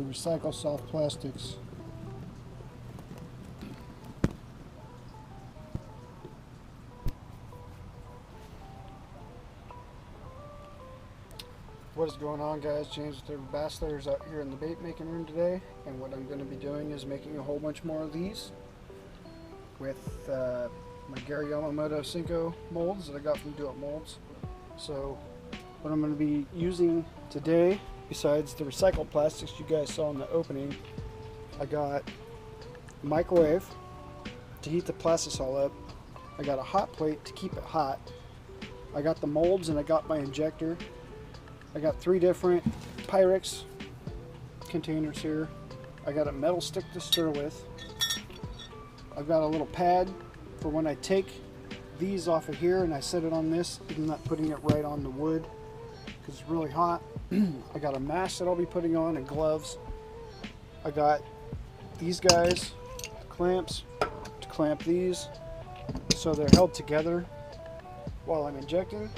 recycle soft plastics. What is going on, guys? James with the Bachelors out here in the bait making room today, and what I'm going to be doing is making a whole bunch more of these with my Gary Yamamoto Senko molds that I got from Do It Molds. So what I'm going to be using today, besides the recycled plastics you guys saw in the opening, I got a microwave to heat the plastisol up, I got a hot plate to keep it hot, I got the molds, and I got my injector. I got 3 different Pyrex containers here. I got a metal stick to stir with. I've got a little pad for when I take these off of here and I set it on this. I'm not putting it right on the wood because it's really hot. I got a mask that I'll be putting on and gloves. I got these guys, clamps to clamp these so they're held together while I'm injecting.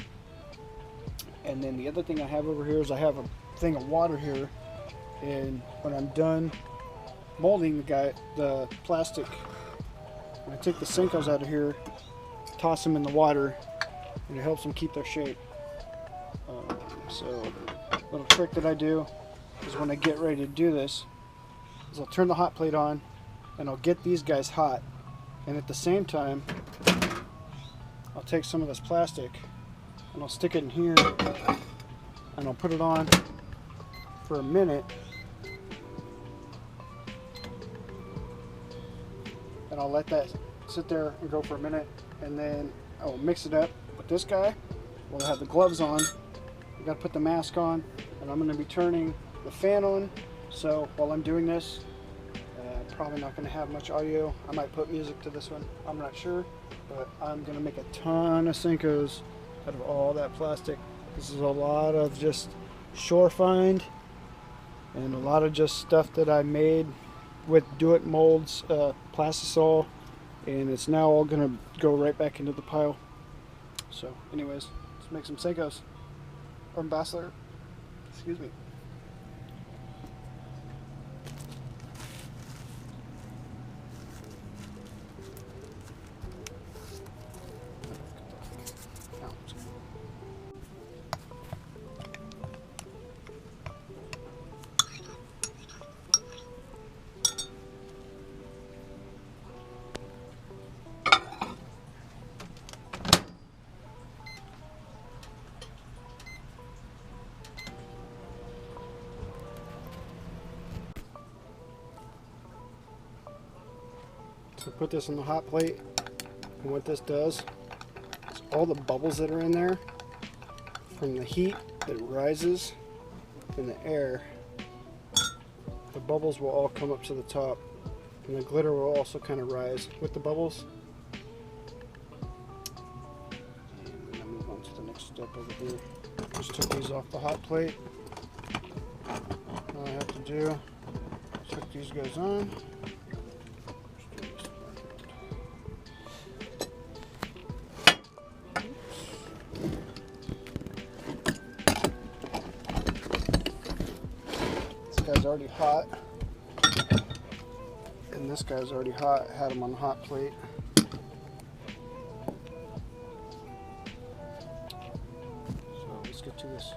And then the other thing I have over here is I have a thing of water here, and when I'm done molding the plastic, when I take the senkos out of here, toss them in the water, and it helps them keep their shape. So a little trick that I do is when I get ready to do this is I'll turn the hot plate on and I'll get these guys hot, and at the same time I'll take some of this plastic and I'll stick it in here and I'll put it on for a minute, and I'll let that sit there and go for a minute, and then I'll mix it up with this guy. We'll have the gloves on, I gotta put the mask on, and I'm going to be turning the fan on. So while I'm doing this, probably not going to have much audio. I might put music to this one, I'm not sure, but I'm going to make a ton of Senkos out of all that plastic. This is a lot of just shore find and a lot of just stuff that I made with Do It Molds plastisol, and it's now all gonna go right back into the pile. So anyways, let's make some Senkos or Ambassador, excuse me. So put this on the hot plate, and what this does is all the bubbles that are in there from the heat that rises in the air, the bubbles will all come up to the top, and the glitter will also kind of rise with the bubbles. And I'm gonna move on to the next step over here. Just took these off the hot plate. All I have to do is hook these guys on. This guy's already hot, and this guy's already hot. I had him on the hot plate. So let's get to this.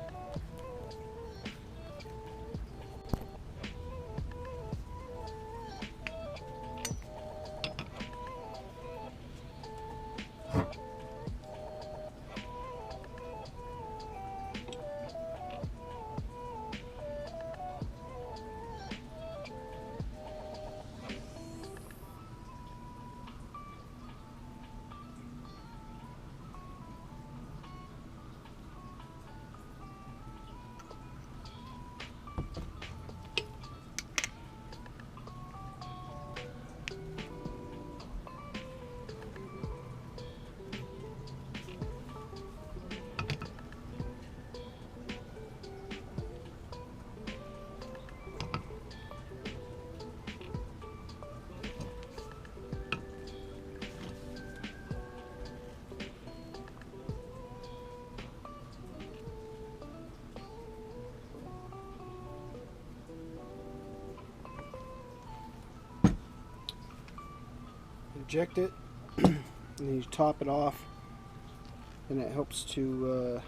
inject it, and then you top it off, and it helps to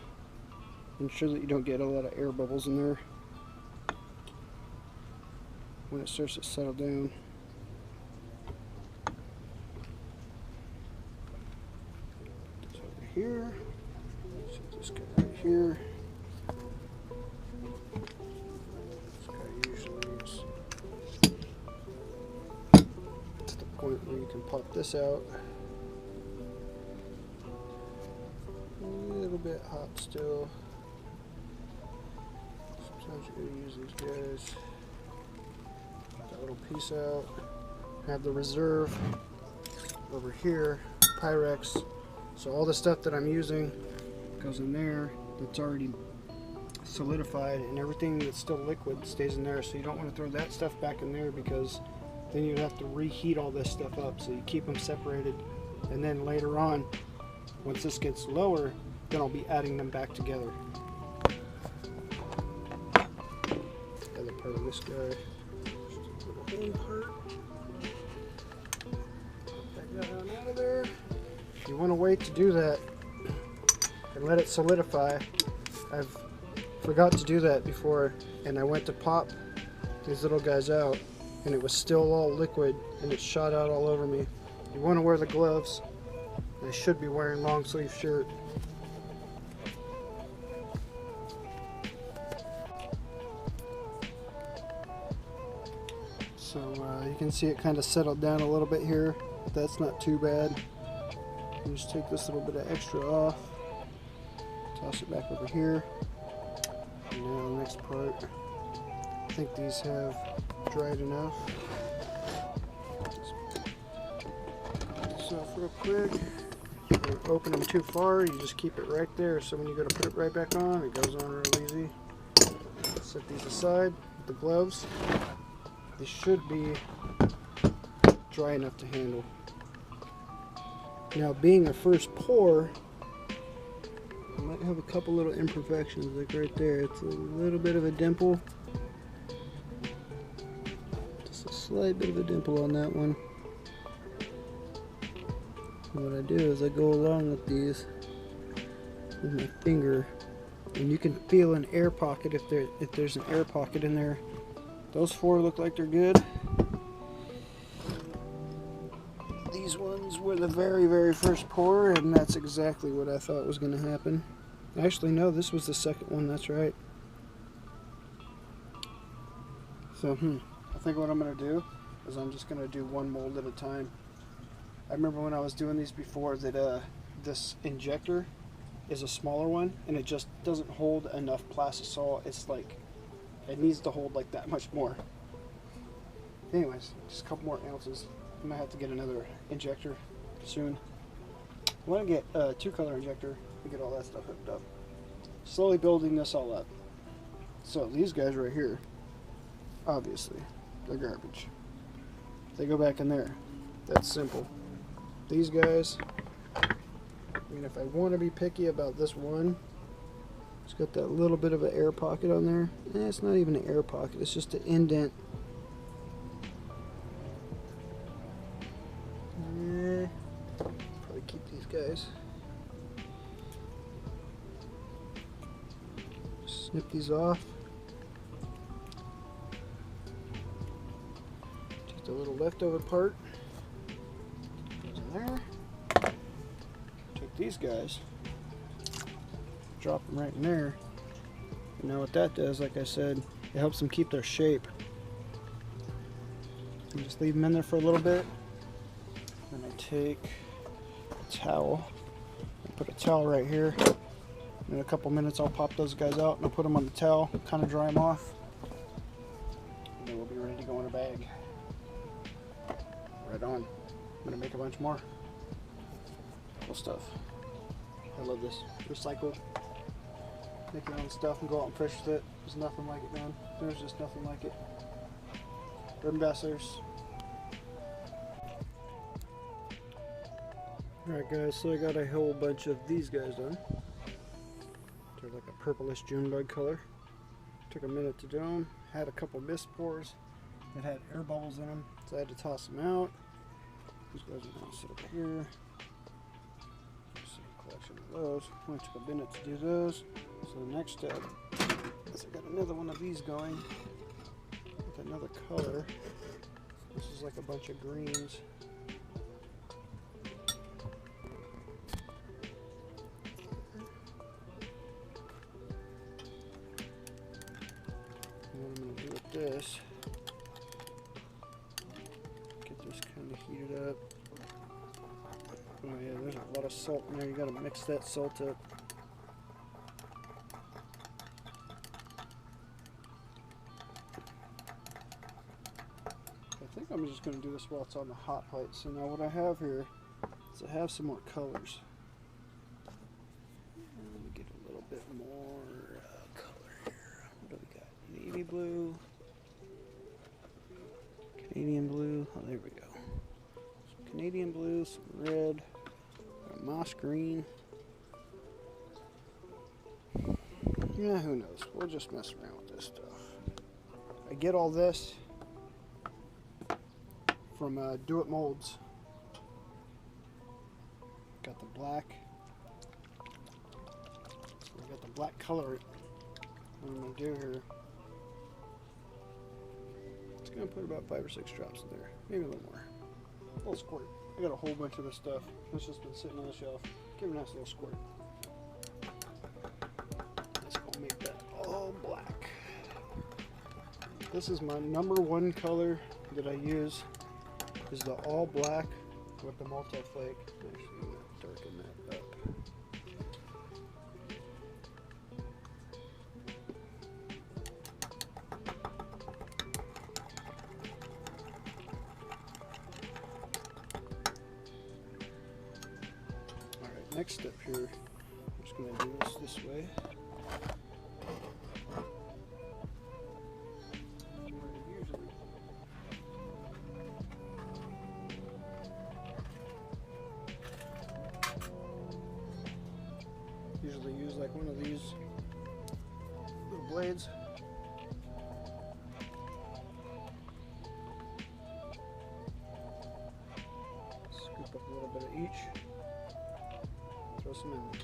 ensure that you don't get a lot of air bubbles in there when it starts to settle down. It's over here. Set this guy right here. This guy usually is to the point where you can pop this out. A little bit hot still. Sometimes you're going to use these guys. That little piece out. Have the reserve over here, Pyrex. So all the stuff that I'm using goes in there that's already solidified, and everything that's still liquid stays in there. So you don't want to throw that stuff back in there, because then you'd have to reheat all this stuff up. So you keep them separated, and then later on, once this gets lower, then I'll be adding them back together. Other part of this guy, just a little end part. Put that guy on out of there. You want to wait to do that and let it solidify. I've forgot to do that before, and I went to pop these little guys out, and it was still all liquid, and it shot out all over me. You want to wear the gloves. I should be wearing long sleeve shirt. So you can see it kind of settled down a little bit here, but that's not too bad. You just take this little bit of extra off, toss it back over here. And now the next part, I think these have dried enough. This off real quick. Don't open them too far, you just keep it right there, so when you go to put it right back on, it goes on real easy. Set these aside with the gloves. They should be dry enough to handle. Now, being a first pour, I might have a couple little imperfections, like right there. It's a little bit of a dimple. Just a slight bit of a dimple on that one. And what I do is I go along with these with my finger, and you can feel an air pocket if there's an air pocket in there. Those four look like they're good. These ones were the very, very first pour, and that's exactly what I thought was going to happen. Actually, no, this was the second one, that's right. So, I think what I'm going to do is I'm just going to do one mold at a time. I remember when I was doing these before that this injector is a smaller one, and it just doesn't hold enough plastisol. It's like, it needs to hold like that much more. Anyways, just a couple more ounces. I might have to get another injector soon. I want to get a 2-color injector to get all that stuff hooked up. Slowly building this all up. So these guys right here, obviously, they're garbage. They go back in there. That's simple. These guys, I mean, if I want to be picky about this one, it's got that little bit of an air pocket on there. It's not even an air pocket, it's just an indent. Probably keep these guys. Snip these off. Take the little leftover part. Goes in there. Take these guys. Drop them right in there. And now what that does, like I said, it helps them keep their shape. And just leave them in there for a little bit. Then I take a towel and put a towel right here. In a couple minutes I'll pop those guys out and I'll put them on the towel, kind of dry them off. And then we'll be ready to go in a bag. Right on. I'm going to make a bunch more. Cool stuff. I love this. Recycle. Make your own stuff and go out and fish with it. There's nothing like it, man. There's just nothing like it. Urban Bastards. Alright guys, so I got a whole bunch of these guys done. They're like a purplish Junebug color. Took a minute to do them. Had a couple mist pours that had air bubbles in them, so I had to toss them out. These guys are going to sit over here. See a collection of those. Only took a minute to do those. So the next step is I got another one of these going with another color. This is like a bunch of greens. And what I'm going to do with this, get this kind of heated up. Oh yeah, there's a lot of salt in there. You got to mix that salt up. I think I'm just going to do this while it's on the hot plate. So now what I have here is I have some more colors. Let me get a little bit more color here. What do we got? Navy blue, Canadian blue. Oh, there we go. Some Canadian blue, some red, moss green. Yeah, who knows? We'll just mess around with this stuff. I get all this from Do It Molds. Got the black. So I got the black color. What I'm going to do here, it's going to put about 5 or 6 drops in there, maybe a little more. A little squirt. I got a whole bunch of this stuff. It's just been sitting on the shelf. Give it a nice little squirt. Let's go make that all black. This is my #1 color that I use. Is the all black with the multi-flake. Actually, I'm going to darken that up. Alright, next step here, I'm just going to do this way. Usually use like one of these little blades. Scoop up a little bit of each. Throw some in there.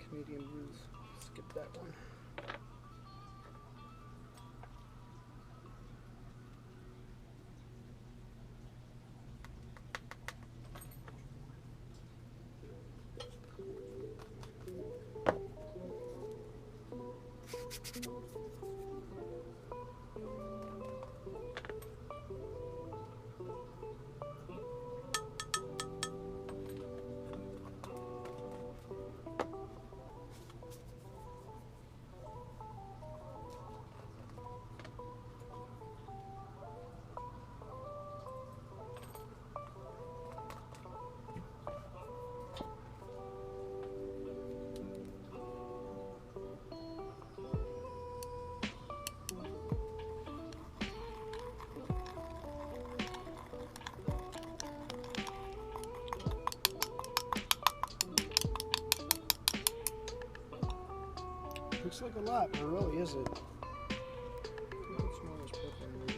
Canadian blues. Skip that one. Looks like a lot, but it really isn't. What's more of this purple in there?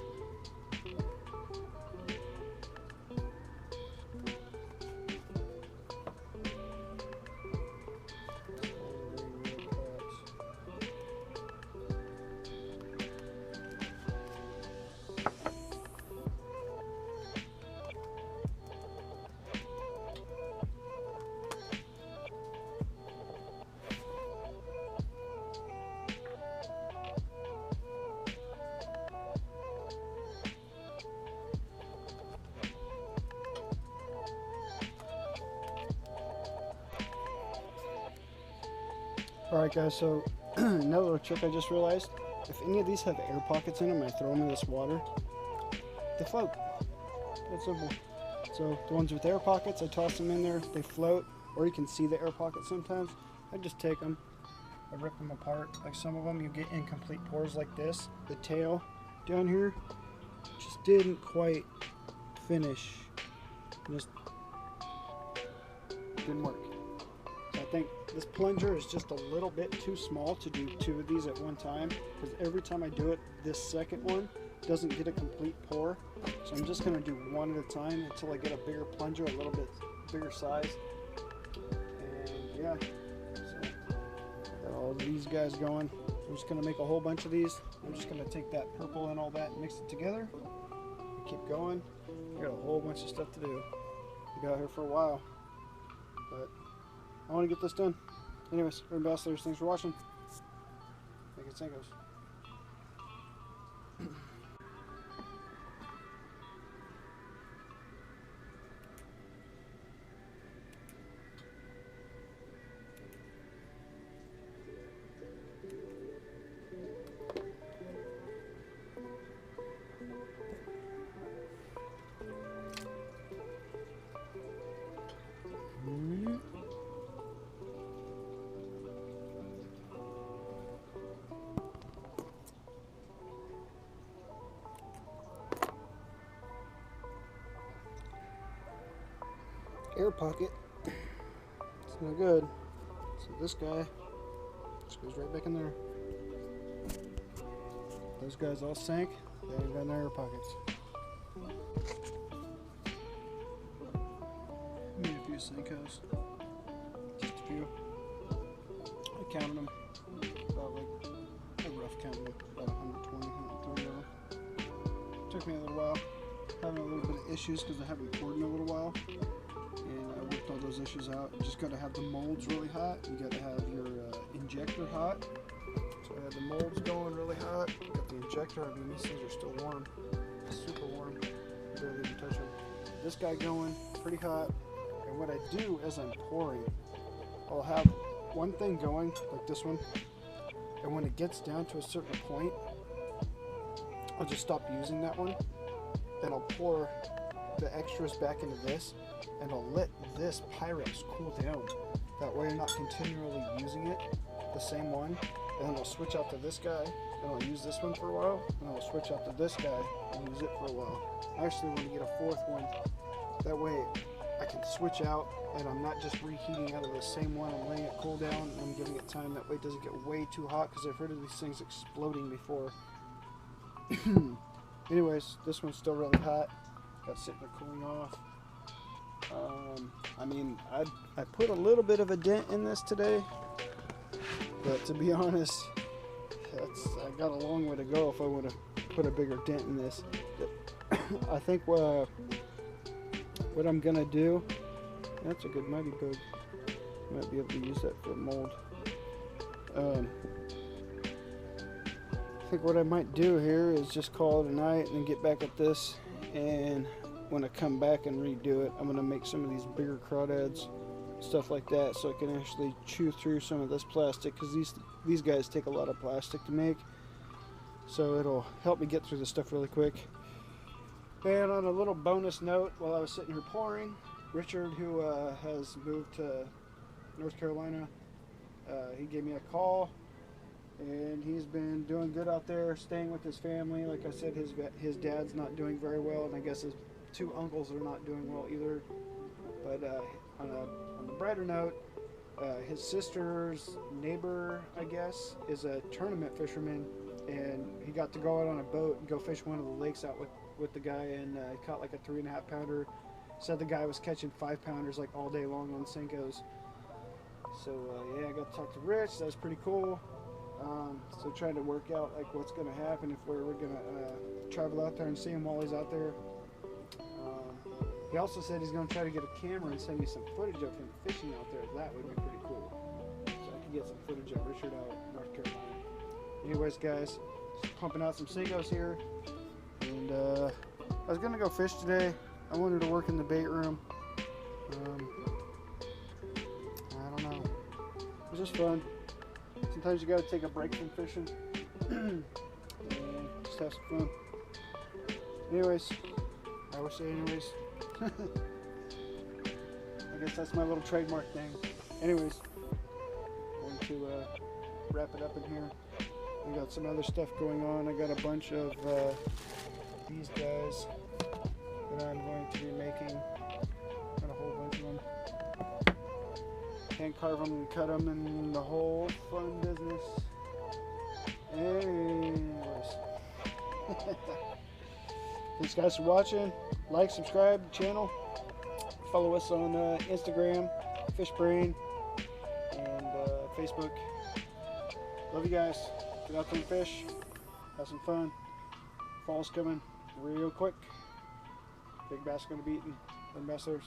Alright guys, so another little trick I just realized. If any of these have air pockets in them, I throw them in this water, they float. That's simple. So the ones with air pockets, I toss them in there, they float, or you can see the air pockets sometimes. I just take them, I rip them apart. Like some of them, you get incomplete pores like this. The tail down here just didn't quite finish. Just didn't work. So I think this plunger is just a little bit too small to do 2 of these at one time, because every time I do it, this second one doesn't get a complete pour. So I'm just going to do 1 at a time until I get a bigger plunger, a little bit bigger size. And yeah, so got all these guys going. I'm just going to make a whole bunch of these. I'm just going to take that purple and all that and mix it together. Keep going. I got a whole bunch of stuff to do. We got here for a while, but I want to get this done. Anyways, ambassadors, thanks for watching. Make it senkos. Air pocket. It's no good. So this guy just goes right back in there. Those guys all sank. They ain't got no air pockets. Made a few senkos. Just a few. I counted them. About like a rough count of about 120, 130 of them. Took me a little while. Having a little bit of issues because I haven't poured in a little while. And I worked all those issues out. You just got to have the molds really hot. You got to have your injector hot. So I had the molds going really hot. Got the injector. I mean, these things are still warm. Super warm. Barely even touch them. This guy going pretty hot. And what I do as I'm pouring, I'll have one thing going, like this one. And when it gets down to a certain point, I'll just stop using that one. And I'll pour the extras back into this. And I'll let this Pyrex cool down. That way you're not continually using it, the same one. And then I'll switch out to this guy, and I'll use this one for a while, and I'll switch out to this guy and use it for a while. I actually want to get a 4th one. That way I can switch out, and I'm not just reheating out of the same one. I'm letting it cool down, and I'm giving it time. That way it doesn't get way too hot, because I've heard of these things exploding before. Anyways, this one's still really hot. Got sitting there cooling off. I mean, I put a little bit of a dent in this today, but to be honest, I got a long way to go if I would have put a bigger dent in this. I think what I'm gonna do, that's a good mighty bug. Might be able to use that for a mold. I think what I might do here is just call it a night and then get back at this, and when I come back and redo it, I'm going to make some of these bigger crawdads, stuff like that, so I can actually chew through some of this plastic, because these guys take a lot of plastic to make, so it'll help me get through this stuff really quick. And on a little bonus note, while I was sitting here pouring, Richard, who has moved to North Carolina, he gave me a call, and he's been doing good out there, staying with his family. Like I said, his dad's not doing very well, and I guess his 2 uncles are not doing well either. But on the brighter note, his sister's neighbor, I guess, is a tournament fisherman, and he got to go out on a boat and go fish one of the lakes out with the guy, and he caught like a 3.5 pounder. Said the guy was catching 5 pounders like all day long on senkos. So yeah, I got to talk to Rich. That was pretty cool. So trying to work out like what's going to happen if we're going to travel out there and see him while he's out there. He also said he's going to try to get a camera and send me some footage of him fishing out there. That would be pretty cool. So I can get some footage of Richard out in North Carolina. Anyways, guys, just pumping out some senkos here. And I was going to go fish today. I wanted to work in the bait room. I don't know. It was just fun. sometimes you gotta take a break from fishing and just have some fun. Anyways, I always say anyways. I guess that's my little trademark thing. Anyways, going to wrap it up in here. We got some other stuff going on. I got a bunch of these guys that I'm going to be making. Got a whole bunch of them. Hand carve them and cut them and the whole fun business. Anyways. Thanks guys for watching. Like, subscribe to the channel. Follow us on Instagram, Fishbrain, and Facebook. Love you guys. Get out there and fish. Have some fun. Fall's coming real quick. Big bass are going to be eaten. Them bass there's.